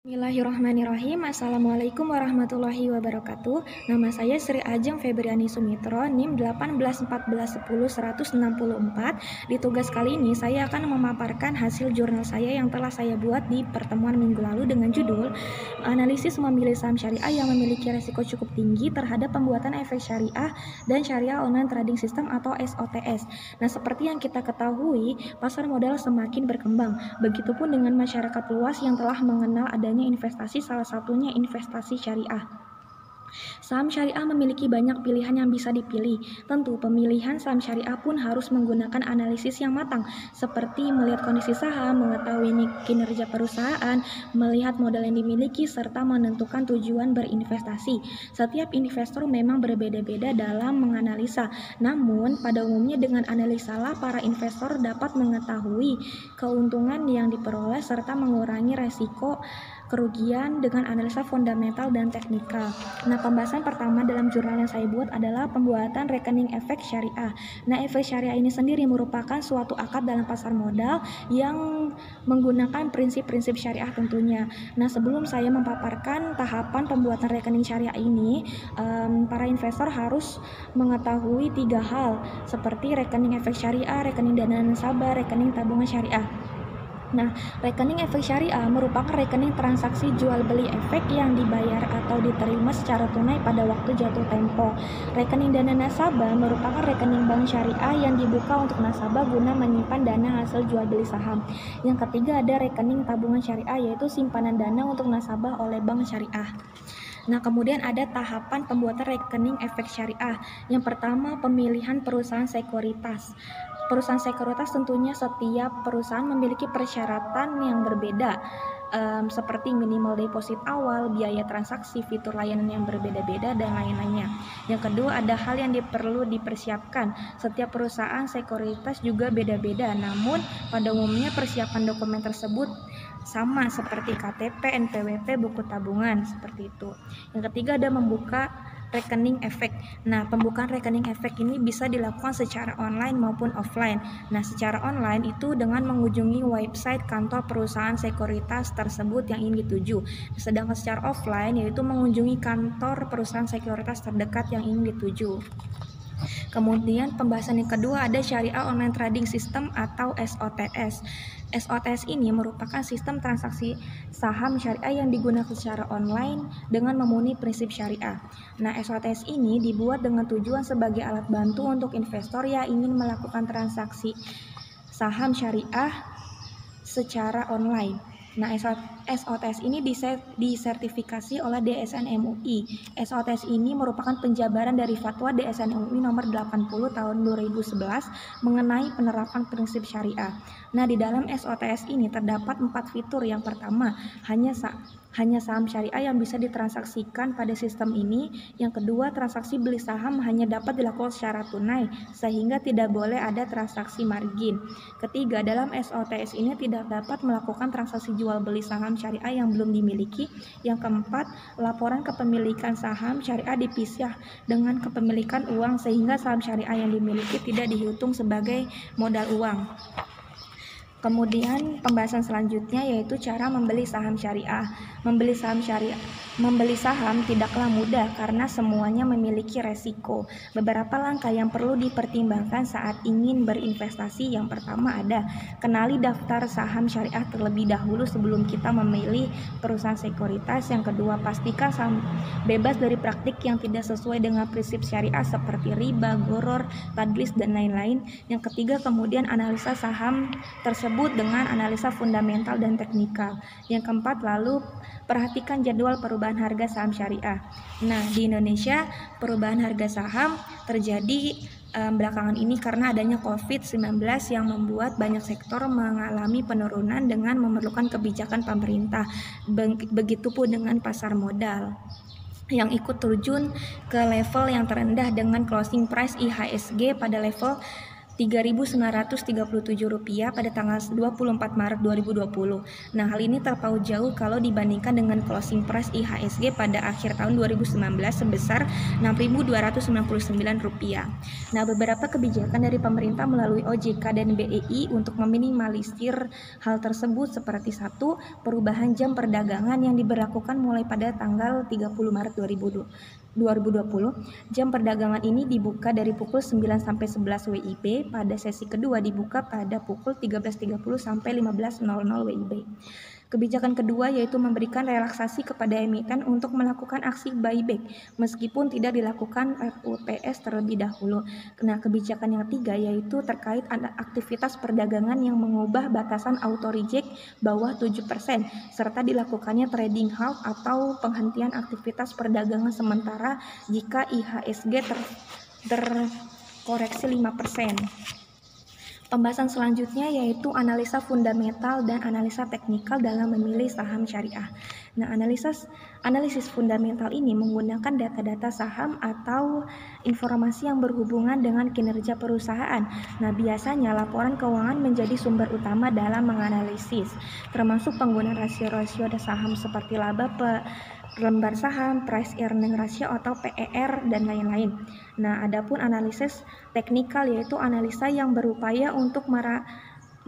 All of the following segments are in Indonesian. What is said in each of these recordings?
Bismillahirrahmanirrahim. Assalamualaikum warahmatullahi wabarakatuh. Nama saya Sri Ajeng Febriani Sumitro, NIM 1814101164. Di tugas kali ini saya akan memaparkan hasil jurnal saya yang telah saya buat di pertemuan minggu lalu dengan judul Analisis Memilih Saham Syariah yang memiliki resiko cukup tinggi terhadap pembuatan efek syariah dan Syariah Online Trading System atau SOTS. Nah, seperti yang kita ketahui, pasar modal semakin berkembang. Begitupun dengan masyarakat luas yang telah mengenal adanya investasi, salah satunya investasi syariah. Saham syariah memiliki banyak pilihan yang bisa dipilih. Tentu, pemilihan saham syariah pun harus menggunakan analisis yang matang, seperti melihat kondisi saham, mengetahui kinerja perusahaan, melihat modal yang dimiliki, serta menentukan tujuan berinvestasi. Setiap investor memang berbeda-beda dalam menganalisa. Namun, pada umumnya dengan analisa lah para investor dapat mengetahui keuntungan yang diperoleh serta mengurangi resiko kerugian dengan analisa fundamental dan teknikal. Nah, pembahasan pertama dalam jurnal yang saya buat adalah pembuatan rekening efek syariah. Nah, efek syariah ini sendiri merupakan suatu akad dalam pasar modal yang menggunakan prinsip-prinsip syariah tentunya. Nah, sebelum saya memaparkan tahapan pembuatan rekening syariah ini, para investor harus mengetahui 3 hal, seperti rekening efek syariah, rekening dana nasabah, rekening tabungan syariah. Nah, rekening efek syariah merupakan rekening transaksi jual beli efek yang dibayar atau diterima secara tunai pada waktu jatuh tempo. Rekening dana nasabah merupakan rekening bank syariah yang dibuka untuk nasabah guna menyimpan dana hasil jual beli saham. Yang ketiga ada rekening tabungan syariah, yaitu simpanan dana untuk nasabah oleh bank syariah. Nah, kemudian ada tahapan pembuatan rekening efek syariah. Yang pertama, pemilihan perusahaan sekuritas. Perusahaan sekuritas tentunya setiap perusahaan memiliki persyaratan yang berbeda, seperti minimal deposit awal, biaya transaksi, fitur layanan yang berbeda-beda, dan lain-lainnya. Yang kedua, ada hal yang perlu dipersiapkan. Setiap perusahaan sekuritas juga beda-beda, namun pada umumnya persiapan dokumen tersebut sama seperti KTP, NPWP, buku tabungan, seperti itu. Yang ketiga ada membuka rekening efek. Nah, pembukaan rekening efek ini bisa dilakukan secara online maupun offline. Nah, secara online itu dengan mengunjungi website kantor perusahaan sekuritas tersebut yang ingin dituju. Sedangkan secara offline yaitu mengunjungi kantor perusahaan sekuritas terdekat yang ingin dituju. Kemudian pembahasan yang kedua ada Syariah Online Trading System atau SOTS. SOTS ini merupakan sistem transaksi saham syariah yang digunakan secara online dengan memenuhi prinsip syariah. Nah, SOTS ini dibuat dengan tujuan sebagai alat bantu untuk investor yang ingin melakukan transaksi saham syariah secara online. Nah, SOTS ini disertifikasi oleh DSN MUI. SOTS ini merupakan penjabaran dari fatwa DSN MUI nomor 80 tahun 2011 mengenai penerapan prinsip syariah. Nah, di dalam SOTS ini terdapat 4 fitur. Yang pertama, hanya saham syariah yang bisa ditransaksikan pada sistem ini. Yang kedua, transaksi beli saham hanya dapat dilakukan secara tunai sehingga tidak boleh ada transaksi margin. Ketiga, dalam SOTS ini tidak dapat melakukan transaksi jual beli saham syariah yang belum dimiliki. Yang keempat, laporan kepemilikan saham syariah dipisah dengan kepemilikan uang sehingga saham syariah yang dimiliki tidak dihitung sebagai modal uang. Kemudian pembahasan selanjutnya yaitu cara membeli saham syariah. Membeli saham tidaklah mudah karena semuanya memiliki resiko. Beberapa langkah yang perlu dipertimbangkan saat ingin berinvestasi. Yang pertama ada kenali daftar saham syariah terlebih dahulu sebelum kita memilih perusahaan sekuritas. Yang kedua, pastikan saham bebas dari praktik yang tidak sesuai dengan prinsip syariah seperti riba, gharar, tadlis, dan lain-lain. Yang ketiga, kemudian analisa saham tersebut dengan analisa fundamental dan teknikal. Yang keempat, lalu perhatikan jadwal perubahan harga saham syariah. Nah, di Indonesia perubahan harga saham terjadi belakangan ini karena adanya COVID-19 yang membuat banyak sektor mengalami penurunan dengan memerlukan kebijakan pemerintah. Begitupun dengan pasar modal yang ikut terjun ke level yang terendah dengan closing price IHSG pada level Rp3.937 pada tanggal 24 Maret 2020. Nah, hal ini terpaut jauh kalau dibandingkan dengan closing price IHSG pada akhir tahun 2019 sebesar Rp6.299. Nah, beberapa kebijakan dari pemerintah melalui OJK dan BEI untuk meminimalisir hal tersebut seperti: 1. Perubahan jam perdagangan yang diberlakukan mulai pada tanggal 30 Maret 2020. Jam perdagangan ini dibuka dari pukul 9 sampai 11 WIB, pada sesi kedua dibuka pada pukul 13.30 sampai 15.00 WIB. Kebijakan kedua yaitu memberikan relaksasi kepada emiten untuk melakukan aksi buyback meskipun tidak dilakukan FUPS terlebih dahulu. Nah, kebijakan yang ketiga yaitu terkait aktivitas perdagangan yang mengubah batasan auto reject bawah 7% serta dilakukannya trading halt atau penghentian aktivitas perdagangan sementara jika IHSG terkoreksi 5%. Pembahasan selanjutnya yaitu analisa fundamental dan analisa teknikal dalam memilih saham syariah. Nah, analisis fundamental ini menggunakan data-data saham atau informasi yang berhubungan dengan kinerja perusahaan. Nah, biasanya laporan keuangan menjadi sumber utama dalam menganalisis, termasuk penggunaan rasio-rasio saham seperti laba per lembar saham, price earning ratio atau PER, dan lain-lain. Nah, adapun analisis teknikal yaitu analisa yang berupaya untuk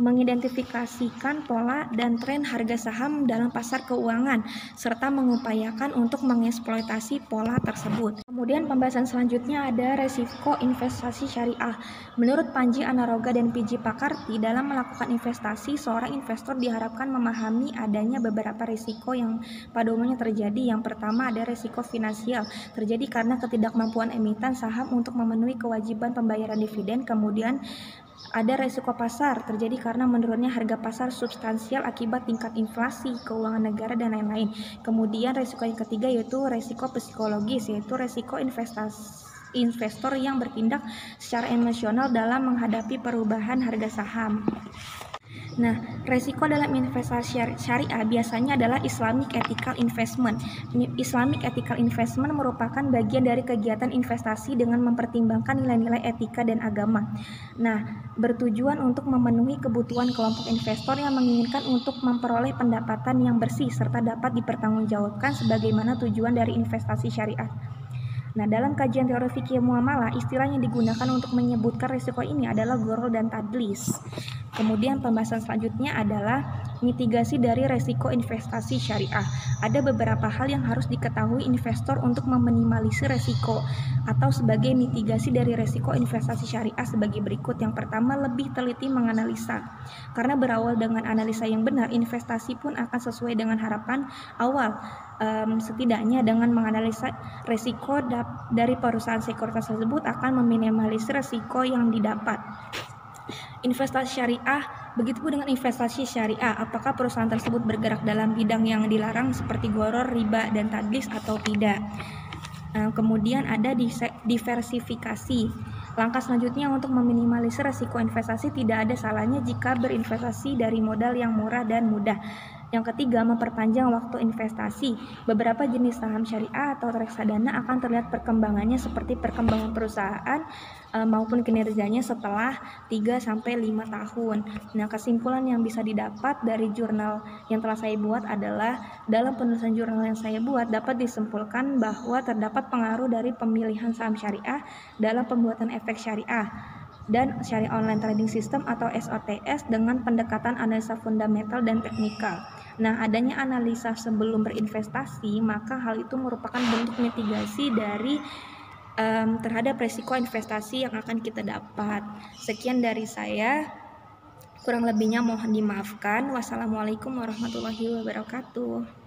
mengidentifikasikan pola dan tren harga saham dalam pasar keuangan serta mengupayakan untuk mengeksploitasi pola tersebut. Kemudian pembahasan selanjutnya ada resiko investasi syariah. Menurut Panji Anaroga dan PJ Pakarti, dalam melakukan investasi, seorang investor diharapkan memahami adanya beberapa risiko yang pada umumnya terjadi. Yang pertama ada risiko finansial, terjadi karena ketidakmampuan emiten saham untuk memenuhi kewajiban pembayaran dividen. Kemudian ada resiko pasar, terjadi karena menurunnya harga pasar substansial akibat tingkat inflasi, keuangan negara, dan lain-lain. Kemudian resiko yang ketiga yaitu resiko psikologis, yaitu resiko investor yang bertindak secara emosional dalam menghadapi perubahan harga saham. Nah, resiko dalam investasi syariah biasanya adalah Islamic Ethical Investment. Islamic Ethical Investment merupakan bagian dari kegiatan investasi dengan mempertimbangkan nilai-nilai etika dan agama. Nah, bertujuan untuk memenuhi kebutuhan kelompok investor yang menginginkan untuk memperoleh pendapatan yang bersih serta dapat dipertanggungjawabkan sebagaimana tujuan dari investasi syariah. Nah, dalam kajian teori fikih muamalah, istilah yang digunakan untuk menyebutkan risiko ini adalah gharar dan tadlis. Kemudian pembahasan selanjutnya adalah mitigasi dari risiko investasi syariah. Ada beberapa hal yang harus diketahui investor untuk meminimalisir risiko atau sebagai mitigasi dari risiko investasi syariah sebagai berikut. Yang pertama, lebih teliti menganalisa. Karena berawal dengan analisa yang benar, investasi pun akan sesuai dengan harapan awal. Setidaknya dengan menganalisa risiko dari perusahaan sekuritas tersebut akan meminimalisir risiko yang didapat. Investasi syariah, begitu pun dengan investasi syariah, apakah perusahaan tersebut bergerak dalam bidang yang dilarang seperti gharar, riba, dan tadlis atau tidak. Kemudian ada diversifikasi. Langkah selanjutnya untuk meminimalisir risiko investasi, tidak ada salahnya jika berinvestasi dari modal yang murah dan mudah. Yang ketiga, memperpanjang waktu investasi. Beberapa jenis saham syariah atau reksadana akan terlihat perkembangannya seperti perkembangan perusahaan maupun kinerjanya setelah 3-5 tahun. Nah, kesimpulan yang bisa didapat dari jurnal yang telah saya buat adalah dalam penulisan jurnal yang saya buat dapat disimpulkan bahwa terdapat pengaruh dari pemilihan saham syariah dalam pembuatan efek syariah dan Syariah Online Trading System atau SOTS dengan pendekatan analisa fundamental dan teknikal. Nah, adanya analisa sebelum berinvestasi, maka hal itu merupakan bentuk mitigasi dari terhadap risiko investasi yang akan kita dapat. Sekian dari saya, kurang lebihnya mohon dimaafkan. Wassalamualaikum warahmatullahi wabarakatuh.